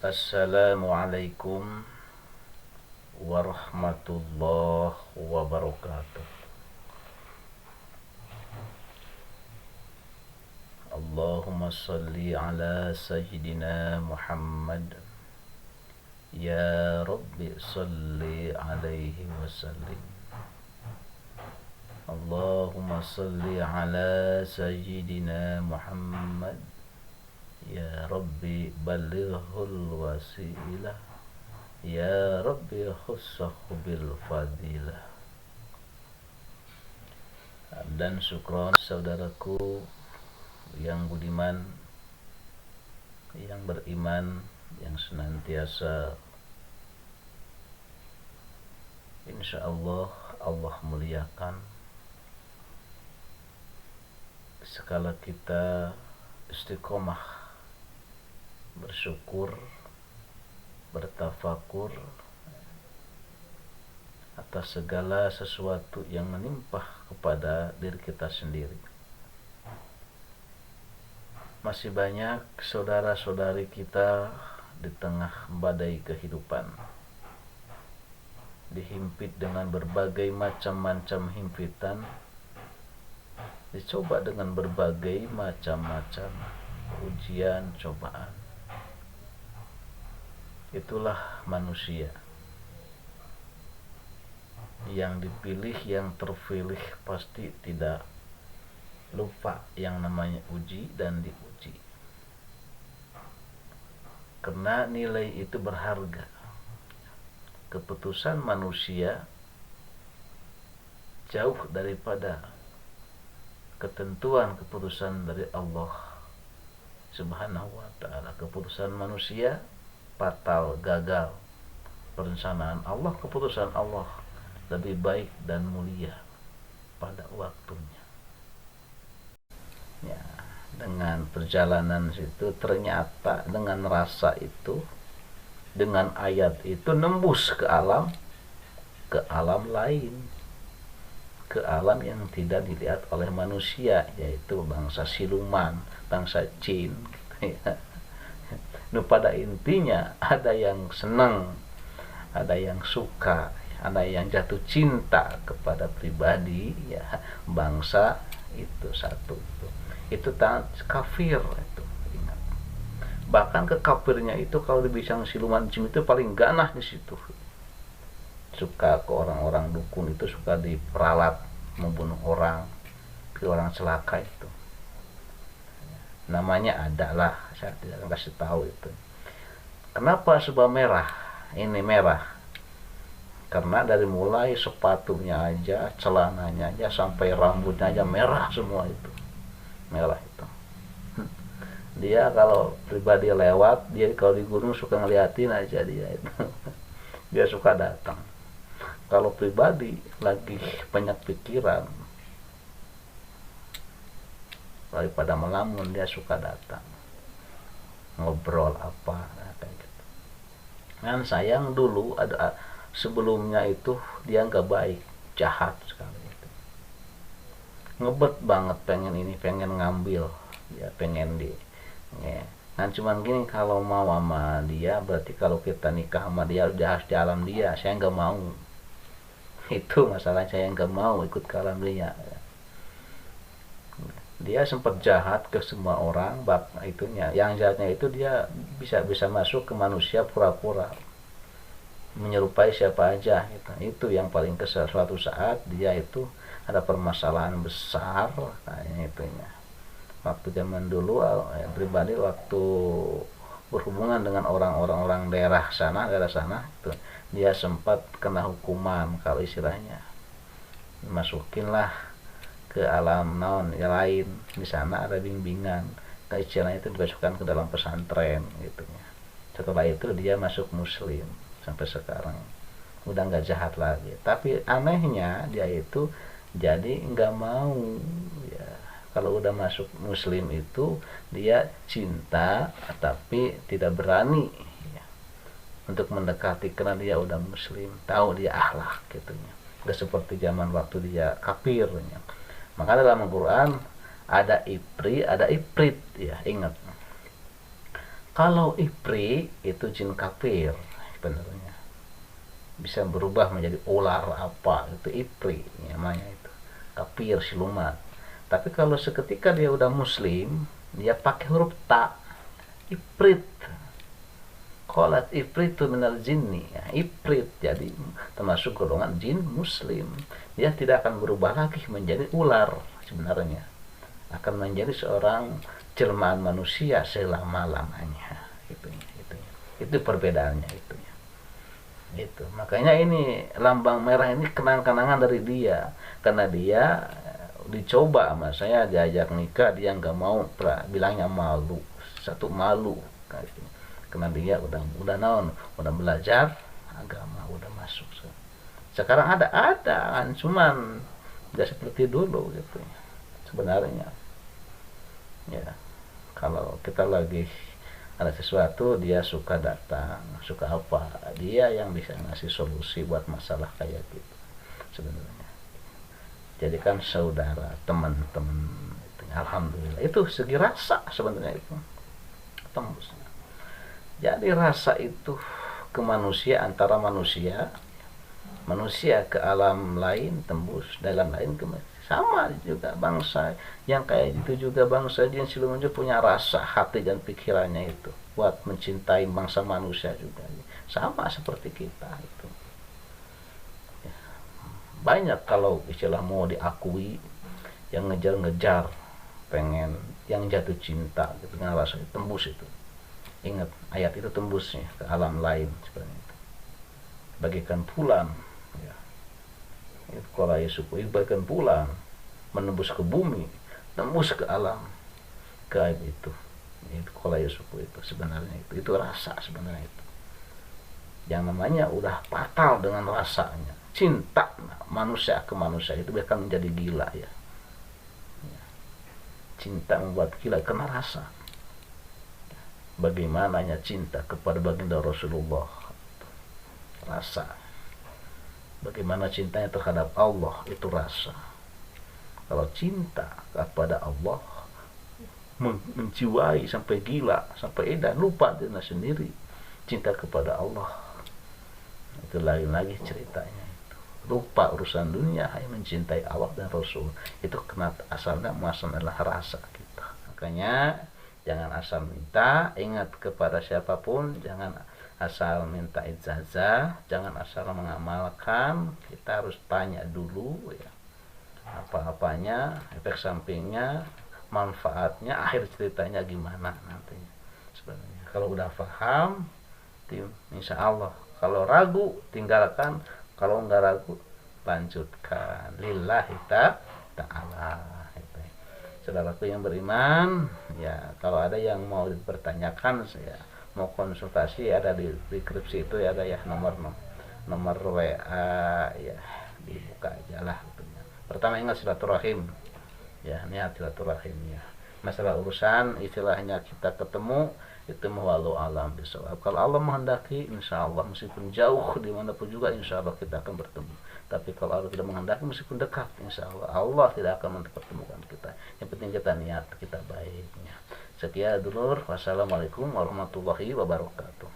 Assalamualaikum warahmatullahi wabarakatuh. Allahumma salli ala sayyidina Muhammad. Ya Rabbi salli alaihi wasallim. Allahumma salli ala sayyidina Muhammad. Ya Rabbi ballighul wasilah. Ya Rabbi khussahu bil fadilah. Dan syukron saudaraku yang budiman, yang beriman, yang senantiasa insya Allah muliakan sekala kita istiqomah bersyukur, bertafakur atas segala sesuatu yang menimpa kepada diri kita sendiri. Masih banyak saudara-saudari kita di tengah badai kehidupan, dihimpit dengan berbagai macam-macam himpitan, dicoba dengan berbagai macam-macam ujian, cobaan. Itulah manusia yang dipilih, yang terpilih pasti tidak lupa yang namanya uji dan diuji, karena nilai itu berharga. Keputusan manusia jauh daripada ketentuan keputusan dari Allah Subhanahu wa ta'ala. Keputusan manusia fatal, gagal. Perencanaan Allah, keputusan Allah lebih baik dan mulia pada waktunya. Ya, dengan perjalanan situ ternyata dengan rasa itu, dengan ayat itu nembus ke alam lain, ke alam yang tidak dilihat oleh manusia, yaitu bangsa siluman, bangsa jin gitu ya. Nah, pada intinya ada yang senang, ada yang suka, ada yang jatuh cinta kepada pribadi ya, bangsa itu satu itu kafir itu, ingat. Bahkan ke kafirnya itu kalau dibilang siluman jin itu paling ganas di situ. Suka ke orang-orang dukun itu, suka diperalat membunuh orang, ke orang celaka itu. Namanya adalah, saya tidak kasih tahu itu. Kenapa sebab merah? Ini merah karena dari mulai sepatunya aja, celananya aja, sampai rambutnya aja merah semua itu. Merah itu. Dia kalau pribadi lewat, dia kalau di gunung suka ngeliatin aja dia itu. Dia suka datang. Kalau pribadi lagi banyak pikiran, daripada melamun, dia suka datang ngobrol apa kayak gitu. Dan sayang dulu ada sebelumnya itu dia nggak baik, jahat sekali itu. Ngebet banget, pengen ini, pengen ngambil, ya pengen di ya. Kan cuman gini, kalau mau sama dia berarti kalau kita nikah sama dia udah harus di alam dia. Saya nggak mau. Itu masalah, saya nggak mau ikut ke alam dia. Dia sempat jahat ke semua orang, bab itunya. Yang jahatnya itu dia bisa masuk ke manusia pura-pura menyerupai siapa aja gitu. Itu yang paling kesal. Suatu saat dia itu ada permasalahan besar kayaknya itunya. Waktu zaman dulu pribadi waktu berhubungan dengan orang-orang daerah sana itu, dia sempat kena hukuman, kalau istilahnya masukinlah ke alam non yang lain. Di sana ada bimbingan, istilahnya itu dimasukkan ke dalam pesantren gitu ya. Setelah itu dia masuk muslim, sampai sekarang udah nggak jahat lagi. Tapi anehnya dia itu jadi nggak mau ya, kalau udah masuk muslim itu dia cinta tapi tidak berani ya, untuk mendekati, karena dia udah muslim, tahu dia akhlak gitu ya. Nggak seperti zaman waktu dia kafir ya. Maka dalam Al-Quran ada ipri, ada iprit ya, ingat. Kalau ifrit itu jin kafir sebenarnya, bisa berubah menjadi ular apa, itu ifrit namanya, itu kafir, siluman. Tapi kalau seketika dia udah muslim, dia pakai huruf ta, ifrit. Qalat ifritu minal jinni, ya, ifrit jadi termasuk golongan jin muslim. Dia tidak akan berubah lagi menjadi ular, sebenarnya akan menjadi seorang jelmaan manusia selama-lamanya. Itu perbedaannya itu. Itu makanya ini lambang merah ini kenang-kenangan dari dia, karena dia dicoba sama saya, diajak nikah, dia nggak mau, bilangnya malu, satu malu, karena dia udah naon, udah belajar agama, udah masuk. Sekarang ada kan, cuman nggak seperti dulu gitu sebenarnya. Ya, kalau kita lagi ada sesuatu, dia suka datang, suka apa, dia yang bisa ngasih solusi buat masalah kayak gitu sebenarnya. Jadikan saudara, teman-teman, alhamdulillah. Itu segi rasa sebenarnya, itu tembusnya. Jadi rasa itu ke manusia, antara manusia ke alam lain, tembus dalam lain ke sama juga bangsa yang kayak itu juga, bangsa jin siluman juga punya rasa hati dan pikirannya itu buat mencintai bangsa manusia juga, sama seperti kita itu. Ya, banyak kalau istilah mau diakui yang ngejar-ngejar, pengen yang jatuh cinta gitu, dengan rasa tembus itu. Ingat ayat itu, tembusnya ke alam lain seperti itu, bagikan pulang, ya. Itu kalau Yesus bagikan pulang, menembus ke bumi, tembus ke alam gaib itu kalau Yesus itu sebenarnya itu rasa sebenarnya itu. Yang namanya udah fatal dengan rasanya, cinta manusia ke manusia itu bahkan menjadi gila, ya. Cinta membuat gila karena rasa. Bagaimananya cinta kepada baginda Rasulullah, rasa. Bagaimana cintanya terhadap Allah, itu rasa. Kalau cinta kepada Allah, menjiwai sampai gila, sampai edan, lupa dirinya sendiri, cinta kepada Allah, itu lain lagi ceritanya. Itu lupa urusan dunia, hanya mencintai Allah dan Rasul. Itu kenapa asalnya muasal adalah rasa kita. Makanya jangan asal minta, ingat kepada siapapun, jangan asal minta ijazah, jangan asal mengamalkan. Kita harus tanya dulu, ya, apa-apanya, efek sampingnya, manfaatnya, akhir ceritanya gimana nantinya sebenarnya. Kalau udah paham, insya Allah. Kalau ragu, tinggalkan. Kalau nggak ragu, lanjutkan. Lillahi ta'ala. Saudaraku yang beriman, ya, kalau ada yang mau dipertanyakan, saya mau konsultasi, ada di deskripsi itu, ya, ada ya nomor WA, ya, dibuka aja lah. Pertama ingat silaturahim, ya, niat silaturahim, ya. Masalah urusan istilahnya kita ketemu itu walau alam bisawab. Kalau Allah menghendaki, insya Allah meskipun jauh dimanapun juga, insya Allah kita akan bertemu. Tapi kalau Allah tidak menghendaki, meskipun dekat, insya Allah tidak akan mempertemukan kita. Yang penting kita niat kita baiknya. Sekian dulur, wassalamualaikum warahmatullahi wabarakatuh.